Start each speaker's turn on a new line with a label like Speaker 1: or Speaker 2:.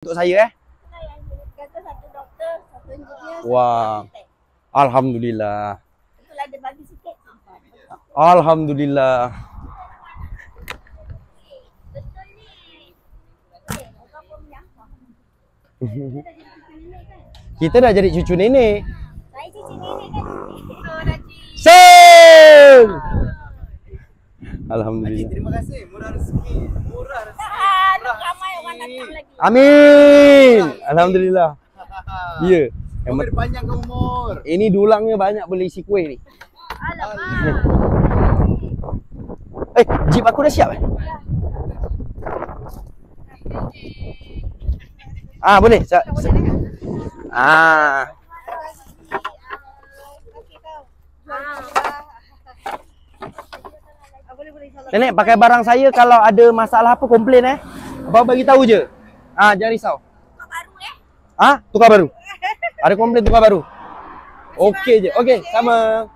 Speaker 1: Untuk saya
Speaker 2: Kata satu doktor, satu engineer.
Speaker 1: Wah. Alhamdulillah.
Speaker 2: Itulah dia bagi sikit.
Speaker 1: Alhamdulillah.
Speaker 2: Betul ni. Okey, kau pun menyapa. Kita dah jadi cucu nenek kan?
Speaker 1: Kita dah jadi cucu nenek.
Speaker 2: Saya cucu nenek kan? Oh, Raji.
Speaker 1: Sen! Alhamdulillah.
Speaker 3: Terima kasih. Murah rezeki. Murah rezeki.
Speaker 2: Ramai orang datang lagi.
Speaker 1: Amin. Alhamdulillah. Ya. Yang
Speaker 3: Umur panjang ke umur.
Speaker 1: ini dulangnya banyak boleh isi kuih ni.
Speaker 2: Alamak.
Speaker 1: Jeep aku dah siap boleh. Nenek pakai barang saya, kalau ada masalah apa komplain Abang bagi tahu je. Jangan risau.
Speaker 2: Kau baru
Speaker 1: Tukar baru. Ada komplain tukar baru. Okey je. Okey, sama.